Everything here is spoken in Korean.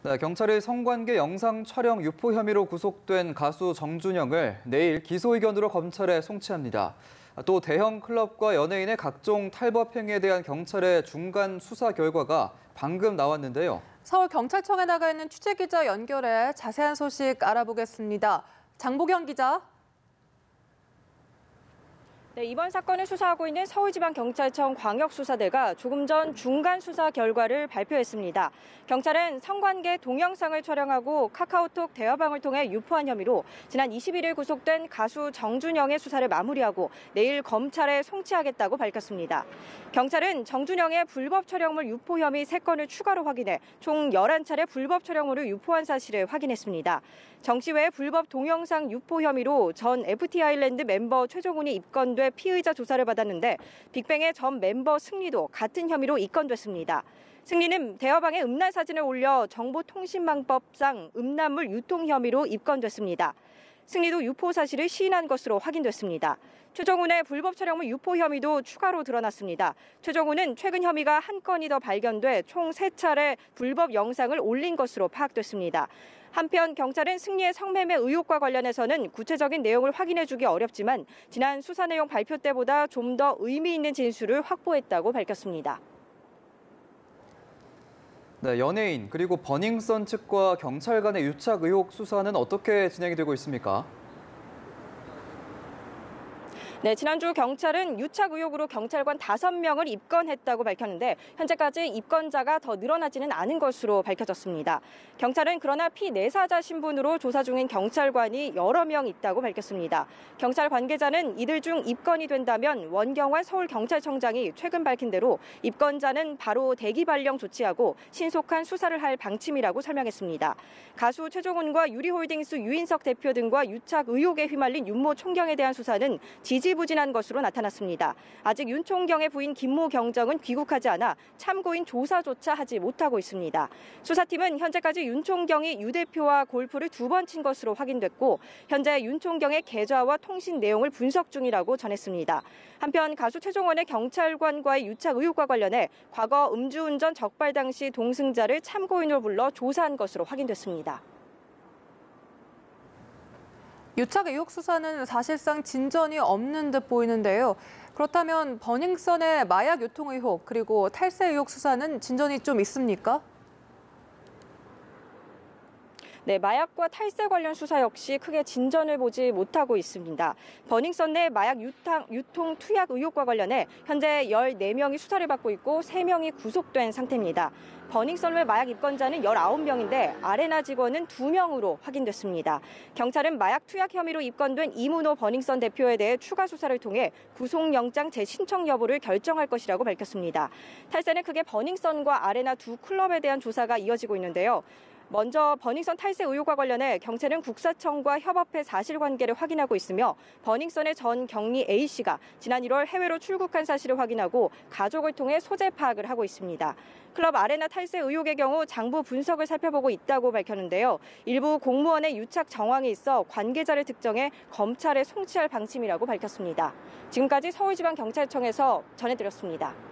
네, 경찰이 성관계 영상 촬영 유포 혐의로 구속된 가수 정준영을 내일 기소 의견으로 검찰에 송치합니다. 또 대형 클럽과 연예인의 각종 탈법 행위에 대한 경찰의 중간 수사 결과가 방금 나왔는데요. 서울경찰청에 나가 있는 취재기자 연결해 자세한 소식 알아보겠습니다. 장보경 기자. 네, 이번 사건을 수사하고 있는 서울지방경찰청 광역수사대가 조금 전 중간 수사 결과를 발표했습니다. 경찰은 성관계 동영상을 촬영하고 카카오톡 대화방을 통해 유포한 혐의로 지난 21일 구속된 가수 정준영의 수사를 마무리하고 내일 검찰에 송치하겠다고 밝혔습니다. 경찰은 정준영의 불법 촬영물 유포 혐의 3건을 추가로 확인해 총 11차례 불법 촬영물을 유포한 사실을 확인했습니다. 정 씨 외에 불법 동영상 유포 혐의로 전 FT 아일랜드 멤버 최종훈이 입건돼 피의자 조사를 받았는데 빅뱅의 전 멤버 승리도 같은 혐의로 입건됐습니다. 승리는 대화방에 음란 사진을 올려 정보통신망법상 음란물 유통 혐의로 입건됐습니다. 승리도 유포 사실을 시인한 것으로 확인됐습니다. 최종훈의 불법 촬영물 유포 혐의도 추가로 드러났습니다. 최종훈은 최근 혐의가 한 건이 더 발견돼 총 3차례 불법 영상을 올린 것으로 파악됐습니다. 한편 경찰은 승리의 성매매 의혹과 관련해서는 구체적인 내용을 확인해주기 어렵지만 지난 수사 내용 발표 때보다 좀 더 의미 있는 진술을 확보했다고 밝혔습니다. 네, 연예인 그리고 버닝썬 측과 경찰 간의 유착 의혹 수사는 어떻게 진행이 되고 있습니까? 네, 지난주 경찰은 유착 의혹으로 경찰관 5명을 입건했다고 밝혔는데 현재까지 입건자가 더 늘어나지는 않은 것으로 밝혀졌습니다. 경찰은 그러나 피내사자 신분으로 조사 중인 경찰관이 여러 명 있다고 밝혔습니다. 경찰 관계자는 이들 중 입건이 된다면 원경환 서울경찰청장이 최근 밝힌 대로 입건자는 바로 대기 발령 조치하고 신속한 수사를 할 방침이라고 설명했습니다. 가수 최종훈과 유리홀딩스 유인석 대표 등과 유착 의혹에 휘말린 윤모 총경에 대한 수사는 지지부진한 것으로 나타났습니다. 아직 윤 총경의 부인 김모 경정은 귀국하지 않아 참고인 조사조차 하지 못하고 있습니다. 수사팀은 현재까지 윤 총경이 유 대표와 골프를 2번 친 것으로 확인됐고 현재 윤 총경의 계좌와 통신 내용을 분석 중이라고 전했습니다. 한편 가수 최종원의 경찰관과의 유착 의혹과 관련해 과거 음주운전 적발 당시 동승자를 참고인으로 불러 조사한 것으로 확인됐습니다. 유착 의혹 수사는 사실상 진전이 없는 듯 보이는데요. 그렇다면 버닝썬의 마약 유통 의혹 그리고 탈세 의혹 수사는 진전이 좀 있습니까? 네, 마약과 탈세 관련 수사 역시 크게 진전을 보지 못하고 있습니다. 버닝썬 내 마약 유통 투약 의혹과 관련해 현재 14명이 수사를 받고 있고 3명이 구속된 상태입니다. 버닝썬 외 마약 입건자는 19명인데 아레나 직원은 2명으로 확인됐습니다. 경찰은 마약 투약 혐의로 입건된 이문호 버닝썬 대표에 대해 추가 수사를 통해 구속영장 재신청 여부를 결정할 것이라고 밝혔습니다. 탈세는 크게 버닝썬과 아레나 두 클럽에 대한 조사가 이어지고 있는데요. 먼저 버닝썬 탈세 의혹과 관련해 경찰은 국사청과 협업해 사실관계를 확인하고 있으며 버닝썬의 전 경리 A씨가 지난 1월 해외로 출국한 사실을 확인하고 가족을 통해 소재 파악을 하고 있습니다. 클럽 아레나 탈세 의혹의 경우 장부 분석을 살펴보고 있다고 밝혔는데요. 일부 공무원의 유착 정황이 있어 관계자를 특정해 검찰에 송치할 방침이라고 밝혔습니다. 지금까지 서울지방경찰청에서 전해드렸습니다.